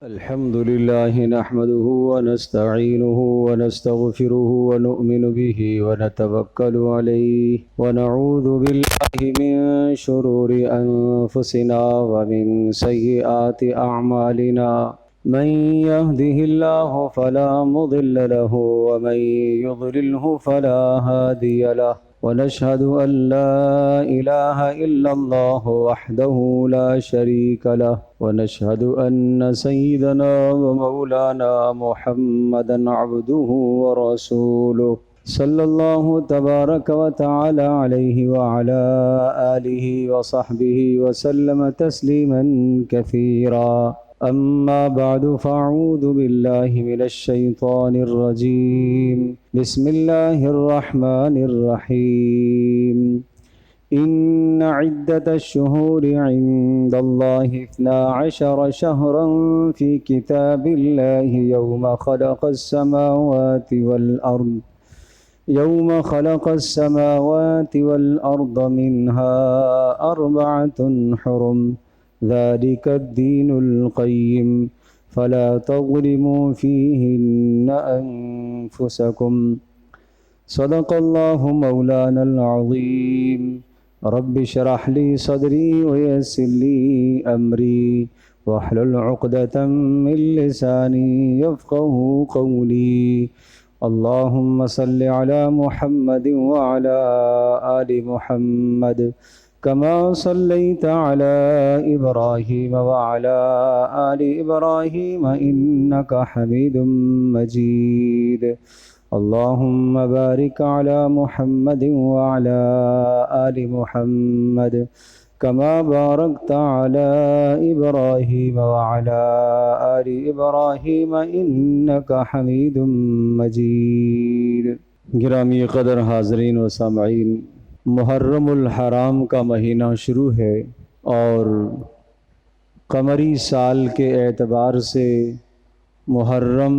الحمد لله نحمده ونستعينه ونستغفره ونؤمن به ونتوكل عليه ونعوذ بالله من شرور أنفسنا ومن سيئات أعمالنا من يهده الله فلا مضل له ومن يضلله فلا هادي له ونشهد أن لا إله إلا الله وحده لا شريك له ونشهد أن سيدنا ومولانا محمدا عبده ورسوله صلى الله تبارك وتعالى عليه وعلى آله وصحبه وسلم تسليما كثيرا أما بعد فأعوذ بالله من الشيطان الرجيم بسم الله الرحمن الرحيم إن عدة الشهور عند الله 12 شهرا في كتاب الله يوم خلق السماوات والأرض منها 4 حرم ذلك الدين القيم فلا تظلموا فيهن أنفسكم صدق الله مولانا العظيم رب اشرح لي صدري ويسر لي أمري واحلل عقدة من لساني يفقه قولي اللهم صل على محمد وعلى آل محمد كما صليت على إبراهيم وعلى آل إبراهيم إنك حميد مجيد اللهم بارك على محمد وعلى آل محمد كما باركت على إبراهيم وعلى آل إبراهيم إنك حميد مجيد. گرامی قدر حاضرین و سامعین، محرم الحرام کا مہینہ شروع ہے اور قمری سال کے اعتبار سے محرم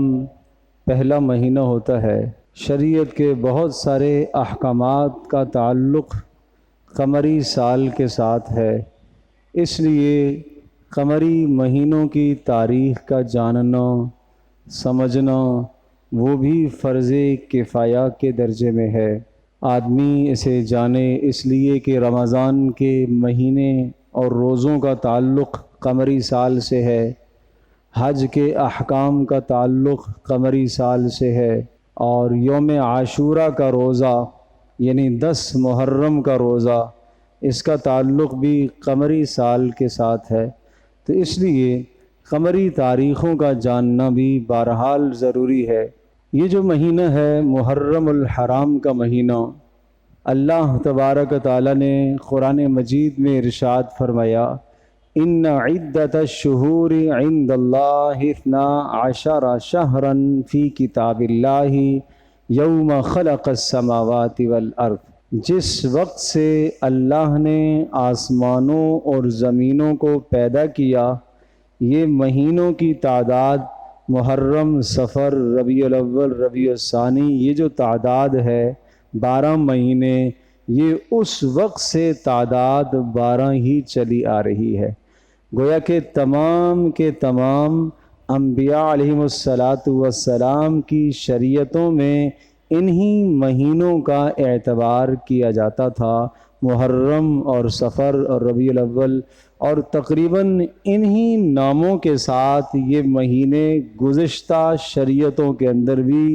پہلا مہینہ ہوتا ہے۔ شریعت کے بہت سارے احکامات کا تعلق قمری سال کے ساتھ ہے، اس لیے قمری مہینوں کی تاریخ کا جاننا سمجھنا وہ بھی فرض کفایہ کے درجے میں ہے۔ آدمی اسے جانے اس لیے کہ رمضان کے مہینے اور روزوں کا تعلق قمری سال سے ہے، حج کے احکام کا تعلق قمری سال سے ہے، اور یوم عاشوراء کا روزہ یعنی 10 محرم کا روزہ اس کا تعلق بھی قمری سال کے ساتھ ہے۔ تو اس لیے قمری تاریخوں کا جاننا بھی بہرحال ضروری ہے۔ یہ جو مہینہ ہے محرم الحرام کا مہینہ، اللہ تبارک تعالیٰ نے قرآن مجید میں ارشاد فرمایا، ان عدت الشہور عند اللہ 12 شہرا فی کتاب اللہ یوم خلق السماوات والارض۔ جس وقت سے اللہ نے آسمانوں اور زمینوں کو پیدا کیا، یہ مہینوں کی تعداد محرم، صفر، ربیع الاول، ربیع الثانی، یہ جو تعداد ہے 12 مہینے، یہ اس وقت سے تعداد 12 ہی چلی آ رہی ہے۔ گویا کہ تمام کے تمام انبیاء علیہم السلام کی شریعتوں میں انہی مہینوں کا اعتبار کیا جاتا تھا، محرم اور صفر اور ربیع الاول، اور تقریباً انہی ناموں کے ساتھ یہ مہینے گزشتہ شریعتوں کے اندر بھی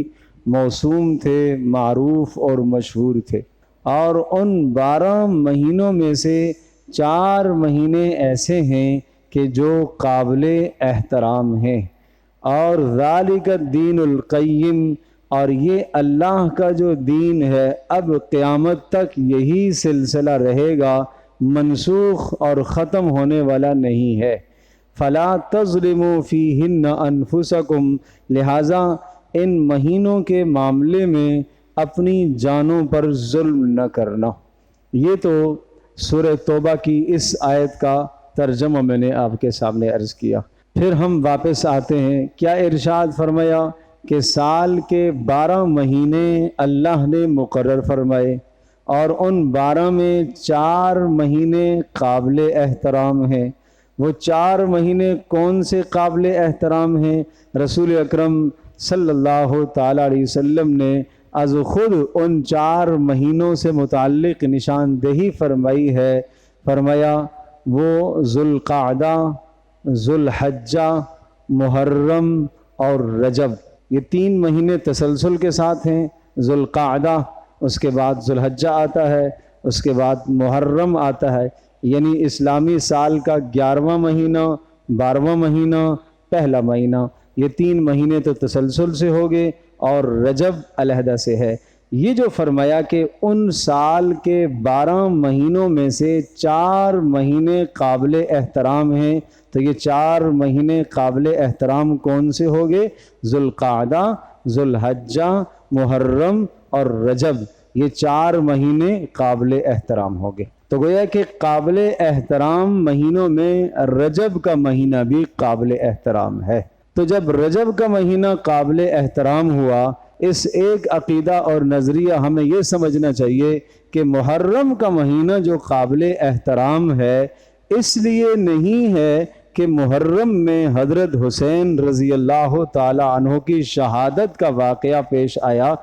موسوم تھے، معروف اور مشہور تھے۔ اور ان 12 مہینوں میں سے 4 مہینے ایسے ہیں کہ جو قابل احترام ہیں، اور ذالک الدین القیم، اور یہ اللہ کا جو دین ہے اب قیامت تک یہی سلسلہ رہے گا، منسوخ اور ختم ہونے والا نہیں ہے۔ فلا تظلموا فیہن انفسکم، لہٰذا ان مہینوں کے معاملے میں اپنی جانوں پر ظلم نہ کرنا۔ یہ تو سورہ توبہ کی اس آیت کا ترجمہ میں نے آپ کے سامنے عرض کیا۔ پھر ہم واپس آتے ہیں، کیا ارشاد فرمایا کہ سال کے 12 مہینے اللہ نے مقرر فرمائے، اور ان 12 میں 4 مہینے قابل احترام ہیں۔ وہ 4 مہینے کون سے قابل احترام ہیں؟ رسول اکرم صلی اللہ تعالی علیہ وسلم نے از خود ان 4 مہینوں سے متعلق نشاندہی فرمائی ہے. فرمایا وہ ذوالقعدہ، ذوالحجہ، محرم اور رجب، یہ 3 مہینے تسلسل کے ساتھ ہیں. ذوالقعدہ، اس کے بعد ذوالحجہ آتا ہے، اس کے بعد محرم آتا ہے، یعنی اسلامی سال کا 11واں مہینہ، 12واں مہینہ، پہلا مہینہ، یہ 3 مہینے تو تسلسل سے ہو گئے، اور رجب علیحدہ سے ہے. یہ جو فرمایا کہ ان سال کے 12 مہینوں میں سے 4 مہینے قابل احترام ہیں، تو یہ 4 مہینے قابل احترام کون سے ہو گئے؟ ذوالقعدہ، ذوالحجہ، محرم اور رجب، یہ 4 مہینے قابل احترام ہو گئے. تو گویا کہ قابل احترام مہینوں میں رجب کا مہینہ بھی قابل احترام ہے. تو جب رجب کا مہینہ قابل احترام ہوا، اس ایک عقیدہ اور نظریہ ہمیں یہ سمجھنا چاہیے کہ محرم کا مہینہ جو قابل احترام ہے اس لیے نہیں ہے کہ محرم میں حضرت حسین رضی اللہ تعالی عنہ کی شہادت کا واقعہ پیش آیا،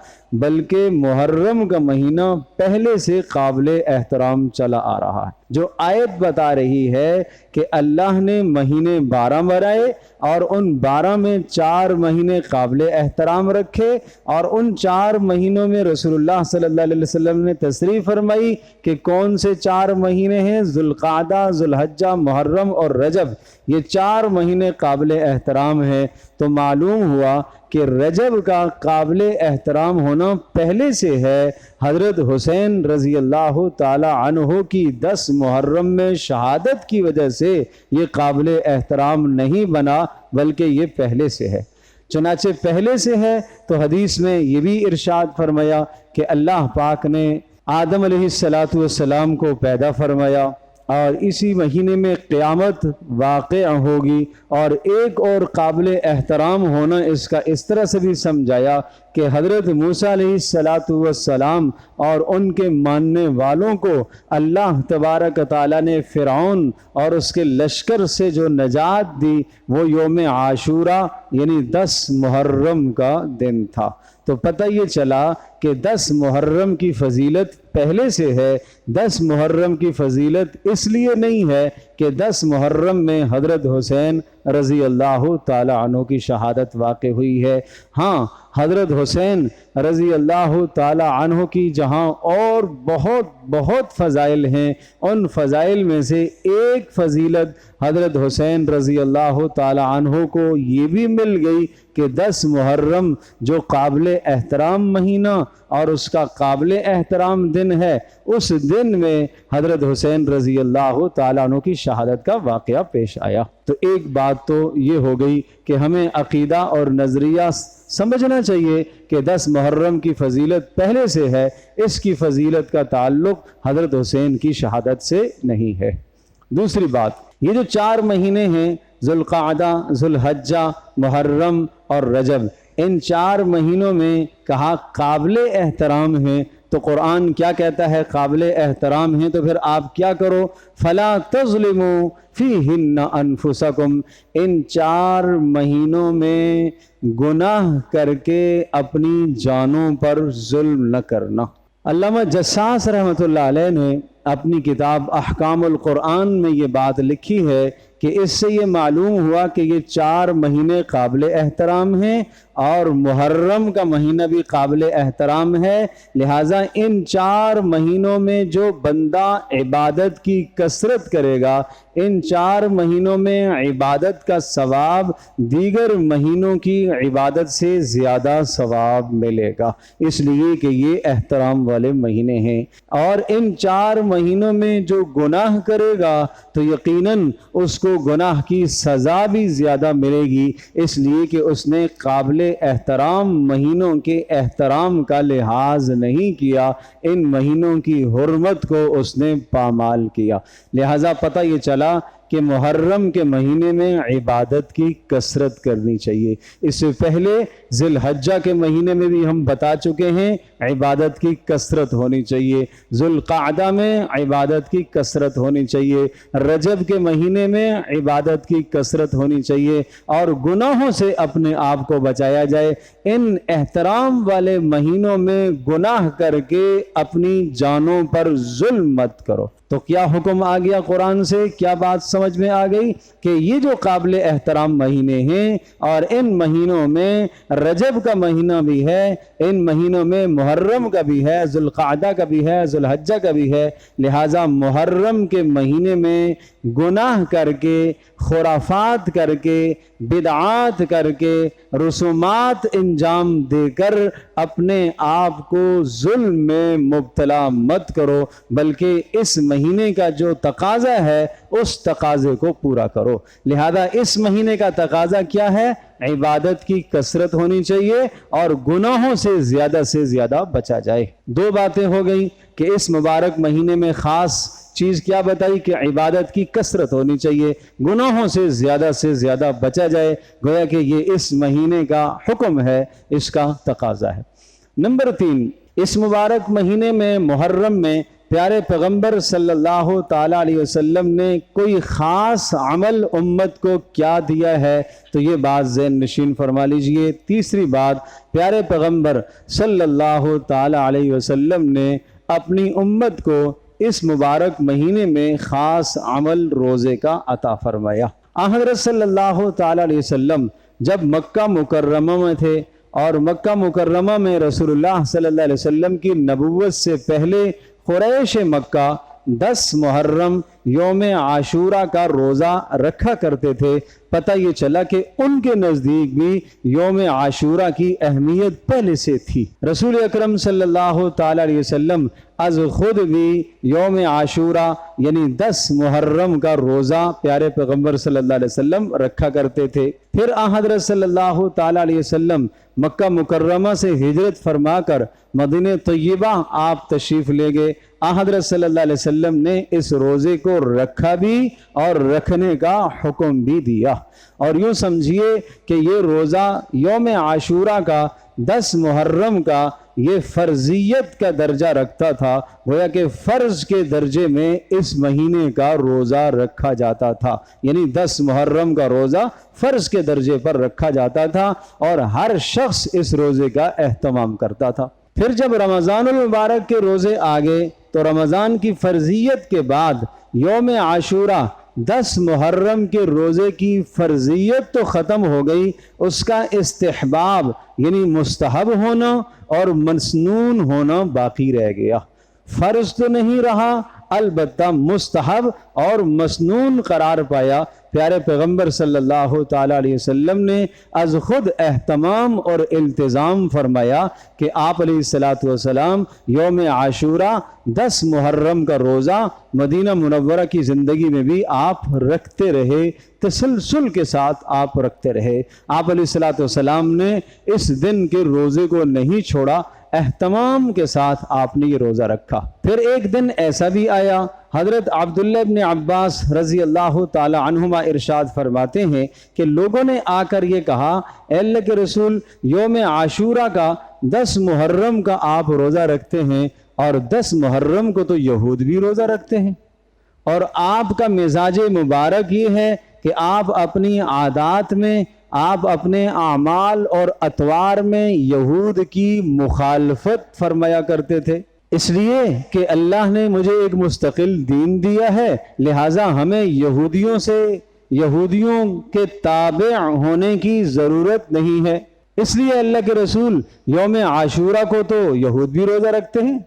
بلکہ محرم کا مہینہ پہلے سے قابل احترام چلا آ رہا ہے. جو آیت بتا رہی ہے کہ اللہ نے مہینے 12 بنائے اور ان 12 میں 4 مہینے قابل احترام رکھے، اور ان 4 مہینوں میں رسول اللہ صلی اللہ علیہ وسلم نے تصریح فرمائی کہ کون سے 4 مہینے ہیں؟ ذوالقعدہ، ذوالحجہ، محرم اور رجب، یہ 4 مہینے قابل احترام ہیں. تو معلوم ہوا کہ رجب کا قابل احترام ہونا پہلے سے ہے. حضرت حسین رضی اللہ تعالی عنہ کی 10 محرم میں شہادت کی وجہ سے یہ قابل احترام نہیں بنا، بلکہ یہ پہلے سے ہے. چنانچہ پہلے سے ہے تو حدیث میں یہ بھی ارشاد فرمایا کہ اللہ پاک نے آدم علیہ السلام کو پیدا فرمایا، اور اسی مہینے میں قیامت واقع ہوگی. اور ایک اور قابل احترام ہونا اس کا اس طرح سے بھی سمجھایا کہ حضرت موسیٰ علیہ السلام اور ان کے ماننے والوں کو اللہ تبارک تعالیٰ نے فرعون اور اس کے لشکر سے جو نجات دی وہ یوم عاشورہ یعنی 10 محرم کا دن تھا. تو پتہ یہ چلا کہ 10 محرم کی فضیلت پہلے سے ہے. 10 محرم کی فضیلت اس لیے نہیں ہے کہ 10 محرم میں حضرت حسین رضی اللہ تعالی عنہ کی شہادت واقع ہوئی ہے. ہاں، حضرت حسین رضی اللہ تعالی عنہ کی جہاں اور بہت فضائل ہیں، ان فضائل میں سے ایک فضیلت حضرت حسین رضی اللہ تعالی عنہ کو یہ بھی مل گئی کہ 10 محرم جو قابل احترام مہینہ اور اس کا قابل احترام دن ہے، اس دن میں حضرت حسین رضی اللہ تعالیٰ عنہ کی شہادت کا واقعہ پیش آیا. تو ایک بات تو یہ ہو گئی کہ ہمیں عقیدہ اور نظریہ سمجھنا چاہیے کہ 10 محرم کی فضیلت پہلے سے ہے، اس کی فضیلت کا تعلق حضرت حسین کی شہادت سے نہیں ہے. دوسری بات، یہ جو 4 مہینے ہیں ذوالقعدہ، ذوالحجہ، محرم اور رجب، ان 4 مہینوں میں کہا قابل احترام ہیں. تو قرآن کیا کہتا ہے؟ قابل احترام ہیں. تو پھر آپ کیا کرو؟ فَلَا تَظْلِمُوا فِيهِنَّ أَنفُسَكُمْ، ان 4 مہینوں میں گناہ کر کے اپنی جانوں پر ظلم نہ کرنا. علامہ جساس رحمۃ اللہ علیہ نے اپنی کتاب احکام القرآن میں یہ بات لکھی ہے کہ اس سے یہ معلوم ہوا کہ یہ 4 مہینے قابل احترام ہیں اور محرم کا مہینہ بھی قابل احترام ہے. لہٰذا ان 4 مہینوں میں جو بندہ عبادت کی کثرت کرے گا، ان 4 مہینوں میں عبادت کا ثواب دیگر مہینوں کی عبادت سے زیادہ ثواب ملے گا، اس لیے کہ یہ احترام والے مہینے ہیں. اور ان 4 مہینوں میں جو گناہ کرے گا تو یقیناً اس کو گناہ کی سزا بھی زیادہ ملے گی، اس لیے کہ اس نے قابل احترام مہینوں کے احترام کا لحاظ نہیں کیا، ان مہینوں کی حرمت کو اس نے پامال کیا. لہٰذا پتہ یہ چلا کہ محرم کے مہینے میں عبادت کی کثرت کرنی چاہیے۔ اس سے پہلے ذی الحجہ کے مہینے میں بھی ہم بتا چکے ہیں عبادت کی کثرت ہونی چاہیے، ذو القعدہ میں عبادت کی کثرت ہونی چاہیے، رجب کے مہینے میں عبادت کی کثرت ہونی چاہیے، اور گناہوں سے اپنے آپ کو بچایا جائے۔ ان احترام والے مہینوں میں گناہ کر کے اپنی جانوں پر ظلم مت کرو۔ تو کیا حکم آ گیا قرآن سے؟ کیا بات سمجھ میں آ گئی کہ یہ جو قابل احترام مہینے ہیں، اور ان مہینوں میں رجب کا مہینہ بھی ہے، ان مہینوں میں محرم کا بھی ہے، ذو القعدہ کا بھی ہے، ذو الحجہ کا بھی ہے، لہٰذا محرم کے مہینے میں گناہ کر کے، خرافات کر کے، بدعات کر کے، رسومات انجام دے کر اپنے آپ کو ظلم میں مبتلا مت کرو، بلکہ اس مہینے کا جو تقاضا ہے اس تقاضے کو پورا کرو۔ لہذا اس مہینے کا تقاضا کیا ہے؟ عبادت کی کثرت ہونی چاہیے اور گناہوں سے زیادہ بچا جائے۔ دو باتیں ہو گئیں کہ اس مبارک مہینے میں خاص چیز کیا بتائی کہ عبادت کی کثرت ہونی چاہیے، گناہوں سے زیادہ بچا جائے، گویا کہ یہ اس مہینے کا حکم ہے، اس کا تقاضا ہے۔ نمبر 3، اس مبارک مہینے میں محرم میں پیارے پیغمبر صلی اللہ تعالیٰ علیہ وسلم نے کوئی خاص عمل امت کو کیا دیا ہے، تو یہ بات ذہن نشین فرما لیجئے۔ تیسری بات، پیارے پیغمبر صلی اللہ تعالیٰ علیہ وسلم نے اپنی امت کو اس مبارک مہینے میں خاص عمل روزے کا عطا فرمایا۔ حضرت صلی اللہ تعالیٰ علیہ وسلم جب مکہ مکرمہ میں تھے، اور مکہ مکرمہ میں رسول اللہ صلی اللہ علیہ وسلم کی نبوت سے پہلے قریش مکہ 10 محرم یوم عاشورہ کا روزہ رکھا کرتے تھے۔ پتہ یہ چلا کہ ان کے نزدیک بھی یوم عاشورہ کی اہمیت پہلے سے تھی۔ رسول اکرم صلی اللہ تعالیٰ علیہ وسلم از خود بھی یوم عاشورہ یعنی 10 محرم کا روزہ پیارے پیغمبر صلی اللہ علیہ وسلم رکھا کرتے تھے۔ پھر حضرت صلی اللہ تعالیٰ علیہ وسلم مکہ مکرمہ سے ہجرت فرما کر مدینہ طیبہ آپ تشریف لے گئے۔ حضرت صلی اللہ علیہ وسلم نے اس روزے کو رکھا بھی اور رکھنے کا حکم بھی دیا، اور یوں سمجھیے کہ یہ روزہ یوم عاشورہ کا 10 محرم کا یہ فرضیت کا درجہ رکھتا تھا، گویا کہ فرض کے درجے میں اس مہینے کا روزہ رکھا جاتا تھا، یعنی 10 محرم کا روزہ فرض کے درجے پر رکھا جاتا تھا اور ہر شخص اس روزے کا اہتمام کرتا تھا۔ پھر جب رمضان المبارک کے روزے آگے تو رمضان کی فرضیت کے بعد یوم عاشورہ 10 محرم کے روزے کی فرضیت تو ختم ہو گئی، اس کا استحباب یعنی مستحب ہونا اور مسنون ہونا باقی رہ گیا۔ فرض تو نہیں رہا، البتہ مستحب اور مسنون قرار پایا۔ پیارے پیغمبر صلی اللہ تعالیٰ علیہ وسلم نے از خود اہتمام اور التزام فرمایا کہ آپ علیہ السلام یوم عاشورہ 10 محرم کا روزہ مدینہ منورہ کی زندگی میں بھی آپ رکھتے رہے، تسلسل کے ساتھ آپ رکھتے رہے۔ آپ علیہ السلام نے اس دن کے روزے کو نہیں چھوڑا، اہتمام کے ساتھ آپ نے یہ روزہ رکھا۔ پھر ایک دن ایسا بھی آیا، حضرت عبداللہ ابن عباس رضی اللہ تعالی عنہما ارشاد فرماتے ہیں کہ لوگوں نے آ کر یہ کہا، اے اللہ کے رسول، یوم عاشورہ کا 10 محرم کا آپ روزہ رکھتے ہیں، اور 10 محرم کو تو یہود بھی روزہ رکھتے ہیں، اور آپ کا مزاج مبارک یہ ہے کہ آپ اپنی عادات میں، آپ اپنے اعمال اور اطوار میں یہود کی مخالفت فرمایا کرتے تھے، اس لیے کہ اللہ نے مجھے ایک مستقل دین دیا ہے، لہٰذا ہمیں یہودیوں کے تابع ہونے کی ضرورت نہیں ہے۔ اس لیے اللہ کے رسول یوم عاشورہ کو تو یہود بھی روزہ رکھتے ہیں۔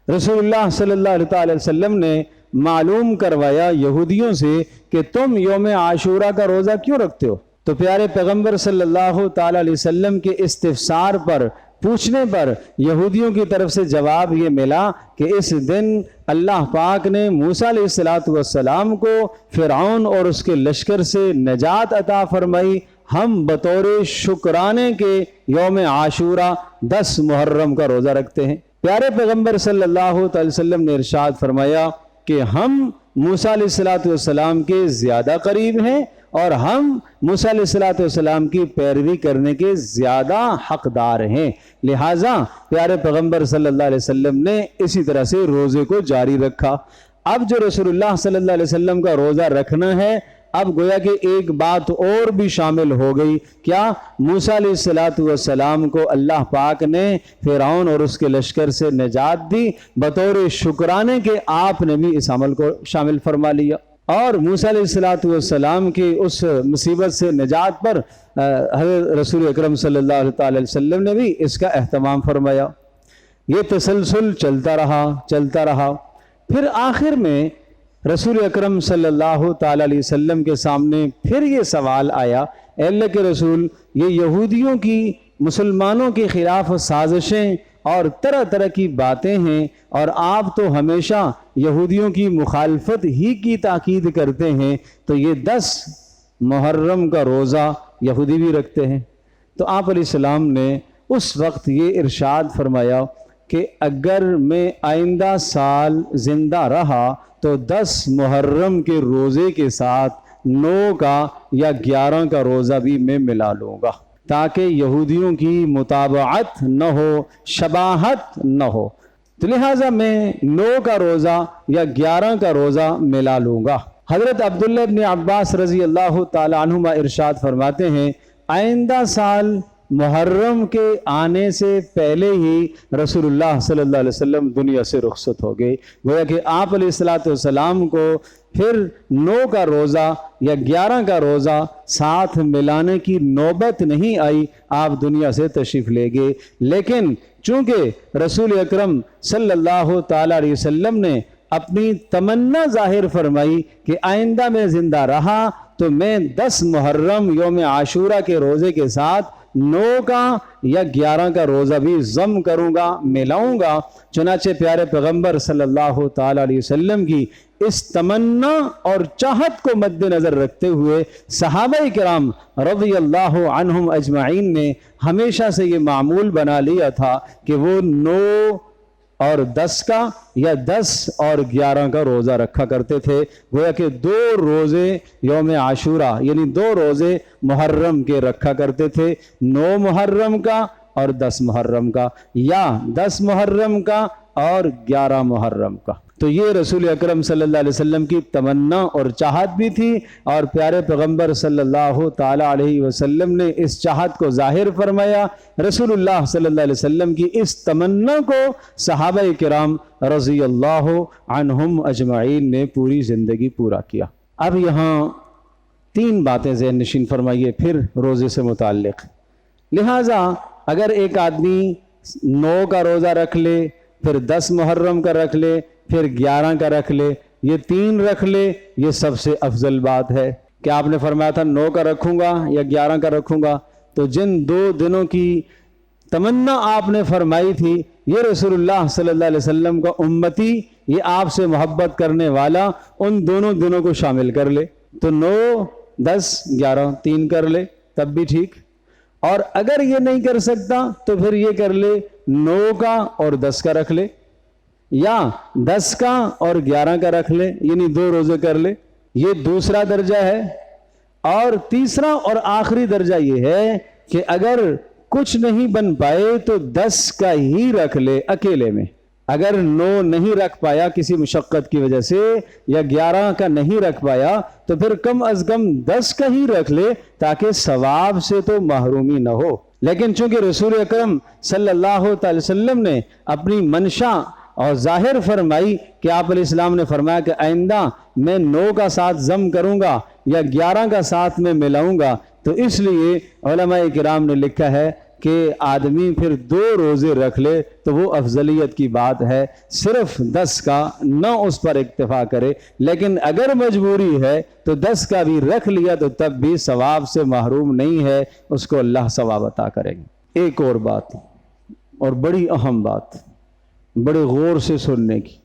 رسول اللہ صلی اللہ علیہ وسلم نے معلوم کروایا یہودیوں سے کہ تم یوم عاشورہ کا روزہ کیوں رکھتے ہو؟ تو پیارے پیغمبر صلی اللہ تعالیٰ علیہ وسلم کے استفسار پر، پوچھنے پر یہودیوں کی طرف سے جواب یہ ملا کہ اس دن اللہ پاک نے موسیٰ علیہ السلام کو فرعون اور اس کے لشکر سے نجات عطا فرمائی، ہم بطور شکرانے کے یوم عاشورہ 10 محرم کا روزہ رکھتے ہیں۔ پیارے پیغمبر صلی اللہ علیہ وسلم نے ارشاد فرمایا کہ ہم موسیٰ علیہ السلام کے زیادہ قریب ہیں اور ہم موسیٰ علیہ السلام کی پیروی کرنے کے زیادہ حقدار ہیں۔ لہٰذا پیارے پیغمبر صلی اللہ علیہ وسلم نے اسی طرح سے روزے کو جاری رکھا۔ اب جو رسول اللہ صلی اللہ علیہ وسلم کا روزہ رکھنا ہے، اب گویا کہ ایک بات اور بھی شامل ہو گئی، کیا؟ موسیٰ علیہ السلام کو اللہ پاک نے فرعون اور اس کے لشکر سے نجات دی، بطور شکرانے کے آپ نے بھی اس عمل کو شامل فرما لیا، اور موسیٰ علیہ السلام کی اس مصیبت سے نجات پر حضرت رسول اکرم صلی اللہ علیہ وسلم نے بھی اس کا اہتمام فرمایا۔ یہ تسلسل چلتا رہا، پھر آخر میں رسول اکرم صلی اللہ تعالی علیہ وسلم کے سامنے پھر یہ سوال آیا، اے اللہ کے رسول، یہ یہودیوں کی مسلمانوں کے خلاف سازشیں اور طرح طرح کی باتیں ہیں، اور آپ تو ہمیشہ یہودیوں کی مخالفت ہی کی تاکید کرتے ہیں، تو یہ 10 محرم کا روزہ یہودی بھی رکھتے ہیں۔ تو آپ علیہ السلام نے اس وقت یہ ارشاد فرمایا کہ اگر میں آئندہ سال زندہ رہا تو 10 محرم کے روزے کے ساتھ 9 کا یا 11 کا روزہ بھی میں ملا لوں گا، تاکہ یہودیوں کی مطابعت نہ ہو، شباہت نہ ہو، تو لہٰذا میں 9 کا روزہ یا 11 کا روزہ ملا لوں گا۔ حضرت عبداللہ ابن عباس رضی اللہ تعالی عنہما ارشاد فرماتے ہیں، آئندہ سال محرم کے آنے سے پہلے ہی رسول اللہ صلی اللہ علیہ وسلم دنیا سے رخصت ہو گئے، گویا کہ آپ علیہ السلام کو پھر 9 کا روزہ یا 11 کا روزہ ساتھ ملانے کی نوبت نہیں آئی، آپ دنیا سے تشریف لے گئے۔ لیکن چونکہ رسول اکرم صلی اللہ تعالی علیہ وسلم نے اپنی تمنا ظاہر فرمائی کہ آئندہ میں زندہ رہا تو میں 10 محرم یوم عاشورہ کے روزے کے ساتھ 9 کا یا 11 کا روزہ بھی ضم کروں گا، ملاؤں گا، چنانچہ پیارے پیغمبر صلی اللہ تعالی علیہ وسلم کی اس تمنا اور چاہت کو مد نظر رکھتے ہوئے صحابہ کرام رضی اللہ عنہم اجمعین نے ہمیشہ سے یہ معمول بنا لیا تھا کہ وہ 9 اور 10 کا یا 10 اور 11 کا روزہ رکھا کرتے تھے، گویا کہ 2 روزے یوم عاشورہ یعنی 2 روزے محرم کے رکھا کرتے تھے، 9 محرم کا اور 10 محرم کا، یا 10 محرم کا اور 11 محرم کا۔ تو یہ رسول اکرم صلی اللہ علیہ وسلم کی تمنا اور چاہت بھی تھی، اور پیارے پیغمبر صلی اللہ تعالی علیہ وسلم نے اس چاہت کو ظاہر فرمایا۔ رسول اللہ صلی اللہ علیہ وسلم کی اس تمنا کو صحابہ کرام رضی اللہ عنہم اجمعین نے پوری زندگی پورا کیا۔ اب یہاں 3 باتیں ذہن نشین فرمائیے پھر روزے سے متعلق۔ لہٰذا اگر ایک آدمی 9 کا روزہ رکھ لے، پھر 10 محرم کا رکھ لے، پھر 11 کا رکھ لے، یہ 3 رکھ لے، یہ سب سے افضل بات ہے۔ کہ آپ نے فرمایا تھا 9 کا رکھوں گا یا 11 کا رکھوں گا، تو جن 2 دنوں کی تمنا آپ نے فرمائی تھی، یہ رسول اللہ صلی اللہ علیہ وسلم کا امتی، یہ آپ سے محبت کرنے والا ان دونوں دنوں کو شامل کر لے، تو 9 10 11 3 کر لے تب بھی ٹھیک، اور اگر یہ نہیں کر سکتا تو پھر یہ کر لے 9 کا اور 10 کا رکھ لے، یا 10 کا اور 11 کا رکھ لے، یعنی 2 روزے کر لے، یہ دوسرا درجہ ہے۔ اور تیسرا اور آخری درجہ یہ ہے کہ اگر کچھ نہیں بن پائے تو 10 کا ہی رکھ لے اکیلے میں، اگر 9 نہیں رکھ پایا کسی مشقت کی وجہ سے، یا 11 کا نہیں رکھ پایا، تو پھر کم از کم 10 کا ہی رکھ لے، تاکہ ثواب سے تو محرومی نہ ہو۔ لیکن چونکہ رسول اکرم صلی اللہ تعالی وسلم نے اپنی منشا اور ظاہر فرمائی کہ آپ علیہ السلام نے فرمایا کہ آئندہ میں 9 کا ساتھ ضم کروں گا یا 11 کا ساتھ میں ملاؤں گا، تو اس لیے علماء کرام نے لکھا ہے کہ آدمی پھر 2 روزے رکھ لے تو وہ افضلیت کی بات ہے، صرف 10 کا نہ اس پر اکتفا کرے، لیکن اگر مجبوری ہے تو 10 کا بھی رکھ لیا تو تب بھی ثواب سے محروم نہیں ہے، اس کو اللہ ثواب عطا کریں گے۔ ایک اور بات، اور بڑی اہم بات، بڑے غور سے سننے کی،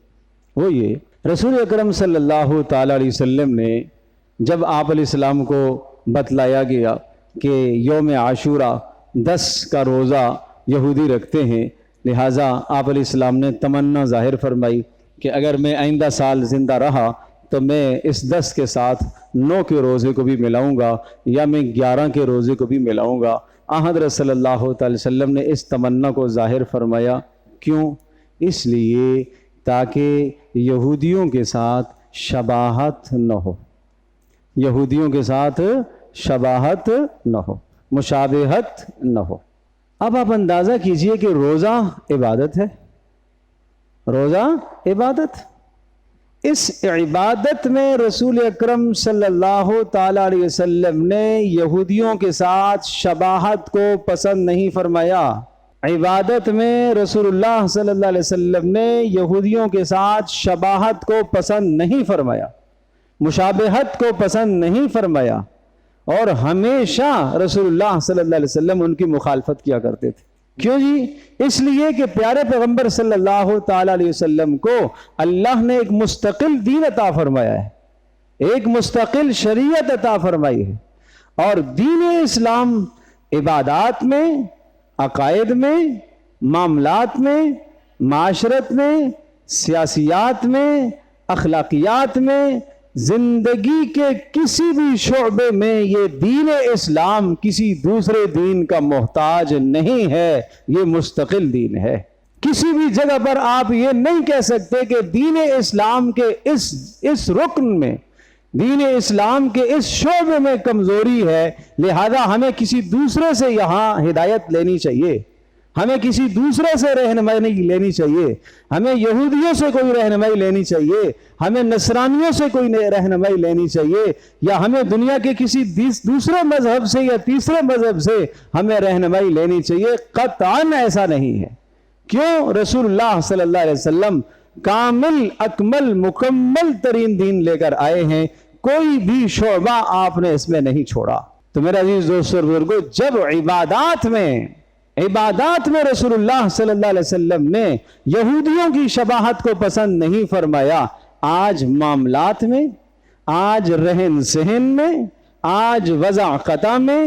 وہ یہ رسول اکرم صلی اللہ تعالی علیہ وسلم نے جب آپ علیہ السلام کو بتلایا گیا کہ یوم عاشورہ 10 کا روزہ یہودی رکھتے ہیں، لہٰذا آپ علیہ السلام نے تمنا ظاہر فرمائی کہ اگر میں آئندہ سال زندہ رہا تو میں اس 10 کے ساتھ 9 کے روزے کو بھی ملاؤں گا یا میں 11 کے روزے کو بھی ملاؤں گا۔ حضرت صلی اللہ تعالی وسلم نے اس تمنا کو ظاہر فرمایا۔ کیوں؟ اس لیے تاکہ یہودیوں کے ساتھ شباہت نہ ہو، یہودیوں کے ساتھ شباہت نہ ہو، مشابہت نہ ہو۔ اب آپ اندازہ کیجئے کہ روزہ عبادت ہے، روزہ عبادت، اس عبادت میں رسول اکرم صلی اللہ تعالی علیہ وسلم نے یہودیوں کے ساتھ شباہت کو پسند نہیں فرمایا۔ عبادت میں رسول اللہ صلی اللہ علیہ وسلم نے یہودیوں کے ساتھ شباہت کو پسند نہیں فرمایا، مشابہت کو پسند نہیں فرمایا، اور ہمیشہ رسول اللہ صلی اللہ علیہ وسلم ان کی مخالفت کیا کرتے تھے۔ کیوں جی؟ اس لیے کہ پیارے پیغمبر صلی اللہ تعالی علیہ وسلم کو اللہ نے ایک مستقل دین عطا فرمایا ہے، ایک مستقل شریعت عطا فرمائی ہے، اور دین اسلام عبادات میں، عقائد میں، معاملات میں، معاشرت میں، سیاسیات میں، اخلاقیات میں، زندگی کے کسی بھی شعبے میں یہ دین اسلام کسی دوسرے دین کا محتاج نہیں ہے، یہ مستقل دین ہے۔ کسی بھی جگہ پر آپ یہ نہیں کہہ سکتے کہ دین اسلام کے اس رکن میں، دین اسلام کے اس شعبے میں کمزوری ہے، لہذا ہمیں کسی دوسرے سے یہاں ہدایت لینی چاہیے، ہمیں کسی دوسرے سے رہنمائی نہیں لینی چاہیے، ہمیں یہودیوں سے کوئی رہنمائی لینی چاہیے، ہمیں نصرانیوں سے کوئی رہنمائی لینی چاہیے، یا ہمیں دنیا کے کسی دوسرے مذہب سے یا تیسرے مذہب سے ہمیں رہنمائی لینی چاہیے۔ قطعاً ایسا نہیں ہے۔ کیوں؟ رسول اللہ صلی اللہ علیہ وسلم کامل، اکمل، مکمل ترین دین لے کر آئے ہیں، کوئی بھی شعبہ آپ نے اس میں نہیں چھوڑا۔ تو میرے عزیز دوستو اور بزرگو، جب عبادات میں رسول اللہ صلی اللہ علیہ وسلم نے یہودیوں کی شباہت کو پسند نہیں فرمایا، آج معاملات میں، آج رہن سہن میں، آج وضاقتہ میں،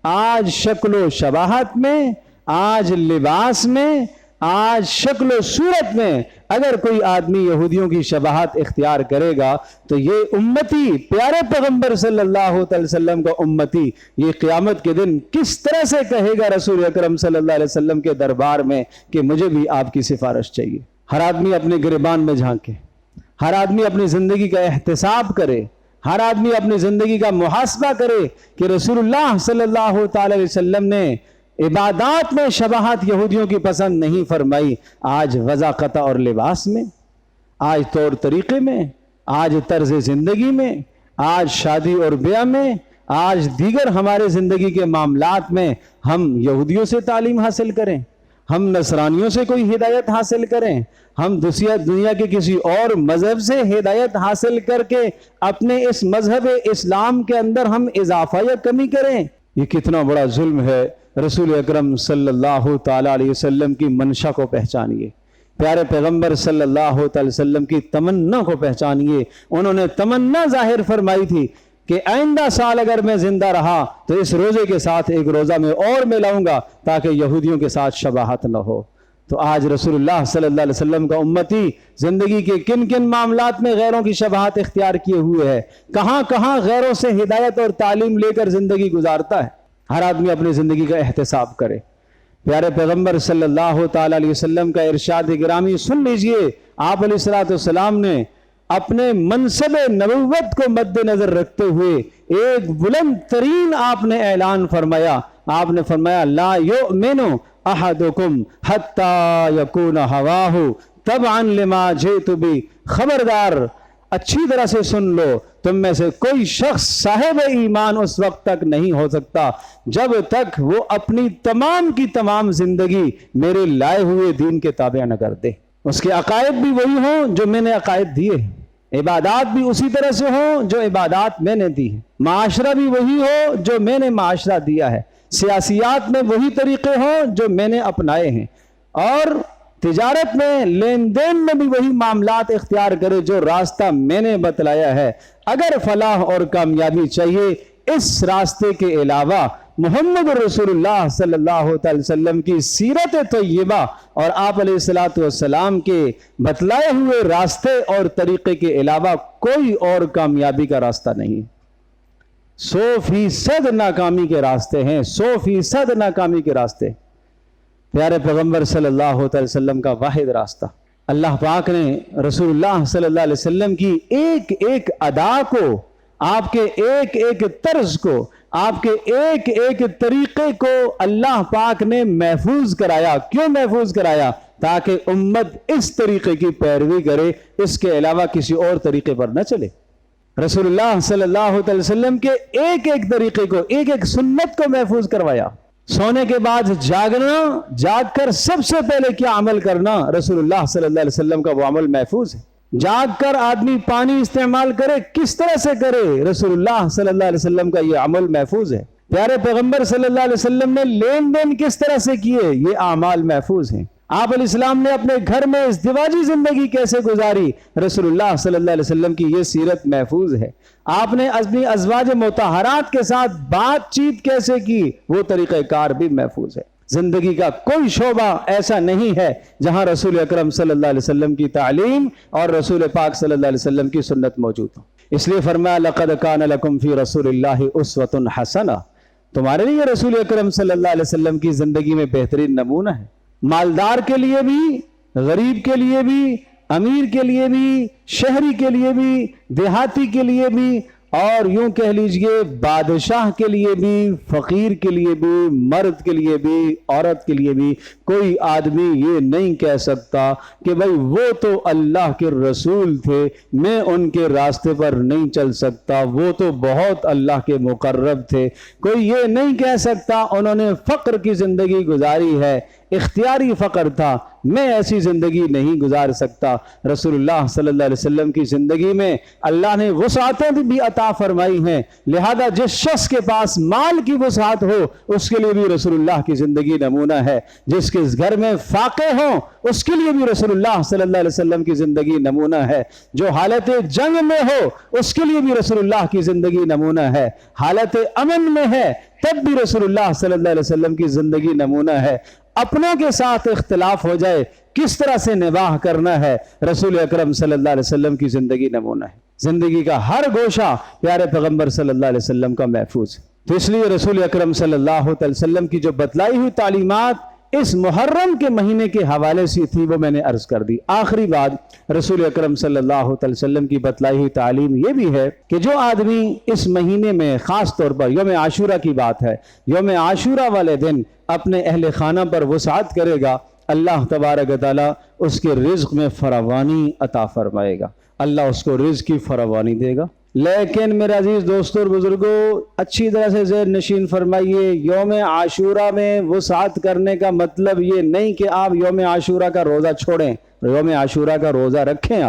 آج شکل و شباہت میں، آج لباس میں، آج شکل و صورت میں اگر کوئی آدمی یہودیوں کی شباہت اختیار کرے گا تو یہ امتی، پیارے پیغمبر صلی اللہ علیہ وسلم کا امتی، یہ قیامت کے دن کس طرح سے کہے گا رسول اکرم صلی اللہ علیہ وسلم کے دربار میں کہ مجھے بھی آپ کی سفارش چاہیے۔ ہر آدمی اپنے گریبان میں جھانکے، ہر آدمی اپنی زندگی کا احتساب کرے، ہر آدمی اپنی زندگی کا محاسبہ کرے کہ رسول اللہ صلی اللہ تعالی علیہ وسلم نے عبادات میں شباہت یہودیوں کی پسند نہیں فرمائی، آج وضاقتہ اور لباس میں، آج طور طریقے میں، آج طرز زندگی میں، آج شادی اور بیاہ میں، آج دیگر ہمارے زندگی کے معاملات میں ہم یہودیوں سے تعلیم حاصل کریں، ہم نصرانیوں سے کوئی ہدایت حاصل کریں، ہم دنیا کے کسی اور مذہب سے ہدایت حاصل کر کے اپنے اس مذہب اسلام کے اندر ہم اضافہ یا کمی کریں، یہ کتنا بڑا ظلم ہے۔ رسول اکرم صلی اللہ تعالی علیہ وسلم کی منشا کو پہچانیے، پیارے پیغمبر صلی اللہ تعالی وسلم کی تمنا کو پہچانیے۔ انہوں نے تمنا ظاہر فرمائی تھی کہ آئندہ سال اگر میں زندہ رہا تو اس روزے کے ساتھ ایک روزہ میں اور ملاؤں گا تاکہ یہودیوں کے ساتھ شباہت نہ ہو۔ تو آج رسول اللہ صلی اللہ علیہ وسلم کا امتی زندگی کے کن کن معاملات میں غیروں کی شباہت اختیار کیے ہوئے ہے، کہاں کہاں غیروں سے ہدایت اور تعلیم لے کر زندگی گزارتا ہے۔ ہر آدمی اپنی زندگی کا احتساب کرے۔ پیارے پیغمبر صلی اللہ تعالی علیہ وسلم کا ارشاد گرامی سن لیجئے۔ آپ علیہ السلام نے اپنے منصب نبوت کو مد نظر رکھتے ہوئے ایک بلند ترین آپ نے اعلان فرمایا۔ آپ نے فرمایا لا یؤمن احدکم حتی یکون ہواہ تبعا لما جئت بہ، خبردار اچھی طرح سے سن لو، تم میں سے کوئی شخص صاحب ایمان اس وقت تک نہیں ہو سکتا جب تک وہ اپنی تمام کی تمام زندگی میرے لائے ہوئے دین کے تابع نہ کر دے۔ اس کے عقائد بھی وہی ہوں جو میں نے عقائد دیے، عبادات بھی اسی طرح سے ہوں جو عبادات میں نے دی ہے، معاشرہ بھی وہی ہو جو میں نے معاشرہ دیا ہے، سیاسیات میں وہی طریقے ہوں جو میں نے اپنائے ہیں، اور تجارت میں، لین دین میں بھی وہی معاملات اختیار کرے جو راستہ میں نے بتلایا ہے۔ اگر فلاح اور کامیابی چاہیے، اس راستے کے علاوہ محمد رسول اللہ صلی اللہ علیہ وسلم کی سیرت طیبہ اور آپ علیہ الصلوۃ والسلام کے بتلائے ہوئے راستے اور طریقے کے علاوہ کوئی اور کامیابی کا راستہ نہیں۔ 100% ناکامی کے راستے ہیں، 100% ناکامی کے راستے۔ پیارے پیغمبر صلی اللہ علیہ وسلم کا واحد راستہ، اللہ پاک نے رسول اللہ صلی اللہ علیہ وسلم کی ایک ایک ادا کو، آپ کے ایک ایک طرز کو، آپ کے ایک ایک طریقے کو اللہ پاک نے محفوظ کرایا۔ کیوں محفوظ کرایا؟ تاکہ امت اس طریقے کی پیروی کرے، اس کے علاوہ کسی اور طریقے پر نہ چلے۔ رسول اللہ صلی اللہ علیہ وسلم کے ایک ایک طریقے کو، ایک ایک سنت کو محفوظ کروایا۔ سونے کے بعد جاگنا، جاگ کر سب سے پہلے کیا عمل کرنا، رسول اللہ صلی اللہ علیہ وسلم کا وہ عمل محفوظ ہے۔ جاگ کر آدمی پانی استعمال کرے، کس طرح سے کرے، رسول اللہ صلی اللہ علیہ وسلم کا یہ عمل محفوظ ہے۔ پیارے پیغمبر صلی اللہ علیہ وسلم نے لین دین کس طرح سے کیے، یہ اعمال محفوظ ہیں۔ آپ علیہ السلام نے اپنے گھر میں ازدواجی زندگی کیسے گزاری، رسول اللہ صلی اللہ علیہ وسلم کی یہ سیرت محفوظ ہے۔ آپ نے اپنی ازواج مطہرات کے ساتھ بات چیت کیسے کی، وہ طریقہ کار بھی محفوظ ہے۔ زندگی کا کوئی شعبہ ایسا نہیں ہے جہاں رسول اکرم صلی اللہ علیہ وسلم کی تعلیم اور رسول پاک صلی اللہ علیہ وسلم کی سنت موجود ہو۔ اس لیے فرمایا لقد کان لکم فی رسول اللہ اسوۃ حسنہ، تمہارے لیے رسول اکرم صلی اللہ علیہ وسلم کی زندگی میں بہترین نمونہ ہے۔ مالدار کے لیے بھی، غریب کے لیے بھی، امیر کے لیے بھی، شہری کے لیے بھی، دیہاتی کے لیے بھی، اور یوں کہہ لیجئے بادشاہ کے لیے بھی، فقیر کے لیے بھی، مرد کے لیے بھی، عورت کے لیے بھی، کوئی آدمی یہ نہیں کہہ سکتا کہ بھئی وہ تو اللہ کے رسول تھے، میں ان کے راستے پر نہیں چل سکتا، وہ تو بہت اللہ کے مقرب تھے۔ کوئی یہ نہیں کہہ سکتا انہوں نے فقر کی زندگی گزاری ہے، اختیاری فقر تھا، میں ایسی زندگی نہیں گزار سکتا۔ رسول اللہ صلی اللہ علیہ وسلم کی زندگی میں اللہ نے وسعتیں بھی عطا فرمائی ہیں، لہذا جس شخص کے پاس مال کی وسعت ہو اس کے لیے بھی رسول اللہ کی زندگی نمونہ ہے، جس کے گھر میں فاقے ہوں اس کے لیے بھی رسول اللہ صلی اللہ علیہ وسلم کی زندگی نمونہ ہے، جو حالت جنگ میں ہو اس کے لیے بھی رسول اللہ کی زندگی نمونہ ہے، حالت امن میں ہے تب بھی رسول اللہ صلی اللہ علیہ وسلم کی زندگی نمونہ ہے۔ اپنوں کے ساتھ اختلاف ہو جائے کس طرح سے نباہ کرنا ہے، رسول اکرم صلی اللہ علیہ وسلم کی زندگی نمونہ ہے۔ زندگی کا ہر گوشہ پیارے پیغمبر صلی اللہ علیہ وسلم کا محفوظ ہے۔ تو اس لیے رسول اکرم صلی اللہ علیہ وسلم کی جو بتلائی ہوئی تعلیمات اس محرم کے مہینے کے حوالے سے تھی وہ میں نے عرض کر دی۔ آخری بات رسول اکرم صلی اللہ علیہ وسلم کی بتلائی ہوئی تعلیم یہ بھی ہے کہ جو آدمی اس مہینے میں خاص طور پر یوم عاشورہ کی بات ہے، یوم عاشورہ والے دن اپنے اہل خانہ پر وسعت کرے گا، اللہ تبارک و تعالی اس کے رزق میں فراوانی عطا فرمائے گا، اللہ اس کو رزق کی فراوانی دے گا۔ لیکن میرے عزیز دوستوں اور بزرگوں، اچھی طرح سے ذہن نشین فرمائیے، یوم عاشورہ میں وسعت کرنے کا مطلب یہ نہیں کہ آپ یوم عاشورہ کا روزہ چھوڑیں، یوم عاشورہ کا روزہ رکھیں۔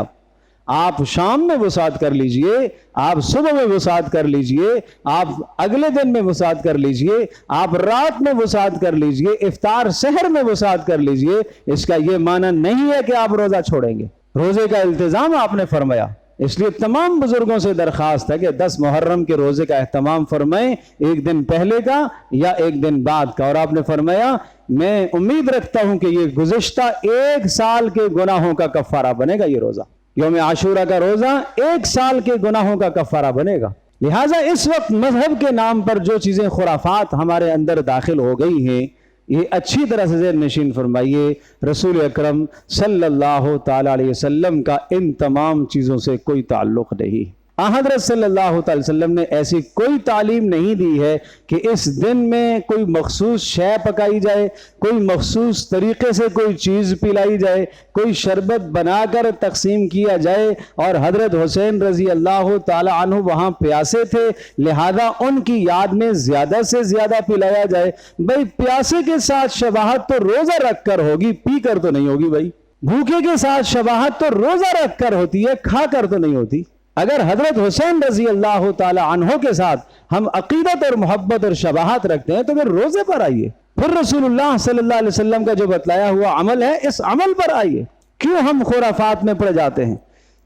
آپ شام میں وسعت کر لیجئے، آپ صبح میں وسعت کر لیجئے، آپ اگلے دن میں وسعت کر لیجئے، آپ رات میں وسعت کر لیجئے، افطار سحر میں وسعت کر لیجئے۔ اس کا یہ معنی نہیں ہے کہ آپ روزہ چھوڑیں گے، روزے کا التزام آپ نے فرمایا۔ اس لیے تمام بزرگوں سے درخواست ہے کہ 10 محرم کے روزے کا اہتمام فرمائیں، ایک دن پہلے کا یا ایک دن بعد کا۔ اور آپ نے فرمایا میں امید رکھتا ہوں کہ یہ گزشتہ 1 سال کے گناہوں کا کفارہ بنے گا۔ یہ روزہ یوم عاشورہ کا روزہ 1 سال کے گناہوں کا کفارہ بنے گا۔ لہٰذا اس وقت مذہب کے نام پر جو چیزیں خرافات ہمارے اندر داخل ہو گئی ہیں، یہ اچھی طرح سے ذہن نشین فرمائیے، رسول اکرم صلی اللہ تعالی علیہ وسلم کا ان تمام چیزوں سے کوئی تعلق نہیں۔ حضرت صلی اللہ تعالی وسلم نے ایسی کوئی تعلیم نہیں دی ہے کہ اس دن میں کوئی مخصوص شے پکائی جائے، کوئی مخصوص طریقے سے کوئی چیز پلائی جائے، کوئی شربت بنا کر تقسیم کیا جائے، اور حضرت حسین رضی اللہ تعالی عنہ وہاں پیاسے تھے لہذا ان کی یاد میں زیادہ سے زیادہ پلایا جائے۔ بھائی پیاسے کے ساتھ شباہت تو روزہ رکھ کر ہوگی، پی کر تو نہیں ہوگی۔ بھائی بھوکے کے ساتھ شباہت تو روزہ رکھ کر ہوتی ہے، کھا کر تو نہیں ہوتی۔ اگر حضرت حسین رضی اللہ تعالی عنہ کے ساتھ ہم عقیدت اور محبت اور شباہت رکھتے ہیں تو پھر روزے پر آئیے، پھر رسول اللہ صلی اللہ علیہ وسلم کا جو بتلایا ہوا عمل ہے اس عمل پر آئیے۔ کیوں ہم خرافات میں پڑ جاتے ہیں؟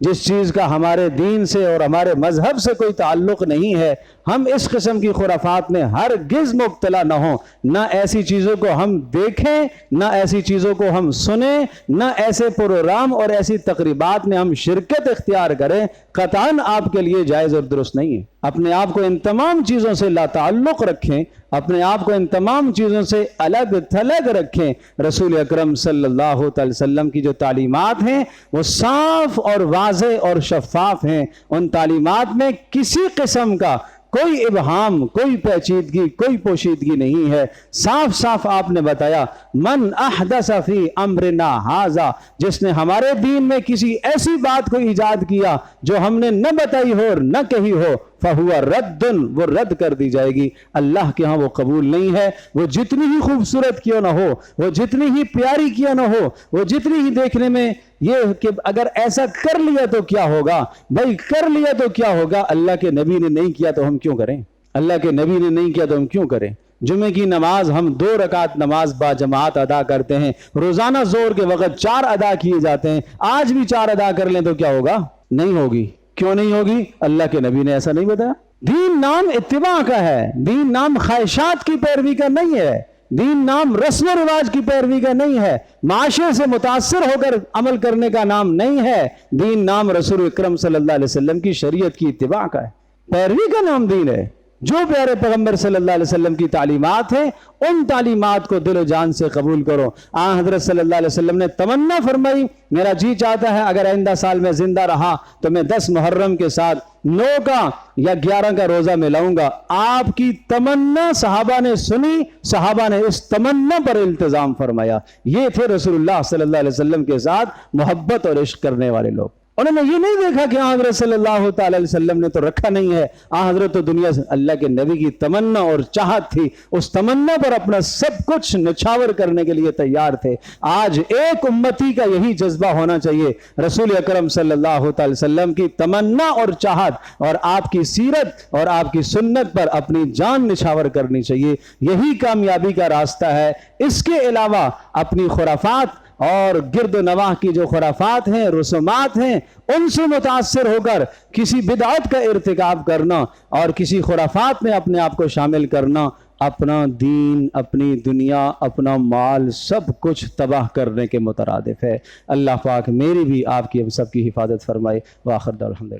جس چیز کا ہمارے دین سے اور ہمارے مذہب سے کوئی تعلق نہیں ہے ہم اس قسم کی خرافات میں ہرگز مبتلا نہ ہوں، نہ ایسی چیزوں کو ہم دیکھیں، نہ ایسی چیزوں کو ہم سنیں، نہ ایسے پروگرام اور ایسی تقریبات میں ہم شرکت اختیار کریں، قطعاً آپ کے لیے جائز اور درست نہیں ہے۔ اپنے آپ کو ان تمام چیزوں سے لا تعلق رکھیں، اپنے آپ کو ان تمام چیزوں سے الگ تھلگ رکھیں۔ رسول اکرم صلی اللہ علیہ وسلم کی جو تعلیمات ہیں وہ صاف اور واضح اور شفاف ہیں، ان تعلیمات میں کسی قسم کا کوئی ابہام، کوئی پیچیدگی، کوئی پوشیدگی نہیں ہے۔ صاف صاف آپ نے بتایا، من احدث فی امرنا ھذا، جس نے ہمارے دین میں کسی ایسی بات کو ایجاد کیا جو ہم نے نہ بتائی ہو اور نہ کہی ہو، فَهُوَ رَدٌّ، وہ رد کر دی جائے گی۔ اللہ کے ہاں وہ قبول نہیں ہے، وہ جتنی ہی خوبصورت کیوں نہ ہو، وہ جتنی ہی پیاری کیوں نہ ہو، وہ جتنی ہی دیکھنے میں یہ کہ اگر ایسا کر لیا تو کیا ہوگا، بھائی کر لیا تو کیا ہوگا، اللہ کے نبی نے نہیں کیا تو ہم کیوں کریں؟ اللہ کے نبی نے نہیں کیا تو ہم کیوں کریں؟ جمعے کی نماز ہم 2 رکعت نماز با جماعت ادا کرتے ہیں، روزانہ ظہر کے وقت 4 ادا کیے جاتے ہیں، آج بھی 4 ادا کر لیں تو کیا ہوگا؟ نہیں ہوگی۔ کیوں نہیں ہوگی؟ اللہ کے نبی نے ایسا نہیں بتایا۔ دین نام اتباع کا ہے، دین نام خواہشات کی پیروی کا نہیں ہے، دین نام رسم و رواج کی پیروی کا نہیں ہے، معاشرے سے متاثر ہو کر عمل کرنے کا نام نہیں ہے، دین نام رسول اکرم صلی اللہ علیہ وسلم کی شریعت کی اتباع کا ہے، پیروی کا نام دین ہے۔ جو پیارے پیغمبر صلی اللہ علیہ وسلم کی تعلیمات ہیں ان تعلیمات کو دل و جان سے قبول کرو۔ حضرت صلی اللہ علیہ وسلم نے تمنا فرمائی، میرا جی چاہتا ہے اگر آئندہ سال میں زندہ رہا تو میں 10 محرم کے ساتھ 9 کا یا 11 کا روزہ میں لاؤں گا۔ آپ کی تمنا صحابہ نے سنی، صحابہ نے اس تمنا پر التزام فرمایا۔ یہ تھے رسول اللہ صلی اللہ علیہ وسلم کے ساتھ محبت اور عشق کرنے والے لوگ۔ انہوں نے یہ نہیں دیکھا کہ حضرت صلی اللہ تعالی علیہ وسلم نے تو رکھا نہیں ہے، حضرت تو دنیا سے اللہ کے نبی کی تمنا اور چاہت تھی، اس تمنا پر اپنا سب کچھ نچھاور کرنے کے لیے تیار تھے۔ آج ایک امتی کا یہی جذبہ ہونا چاہیے، رسول اکرم صلی اللہ تعالی وسلم کی تمنا اور چاہت اور آپ کی سیرت اور آپ کی سنت پر اپنی جان نچھاور کرنی چاہیے۔ یہی کامیابی کا راستہ ہے۔ اس کے علاوہ اپنی خرافات اور گرد و نواح کی جو خرافات ہیں، رسومات ہیں، ان سے متاثر ہو کر کسی بدعت کا ارتکاب کرنا اور کسی خرافات میں اپنے آپ کو شامل کرنا اپنا دین، اپنی دنیا، اپنا مال سب کچھ تباہ کرنے کے مترادف ہے۔ اللہ پاک میری بھی آپ کی ہم سب کی حفاظت فرمائے۔ وآخر دعوانا الحمدللہ۔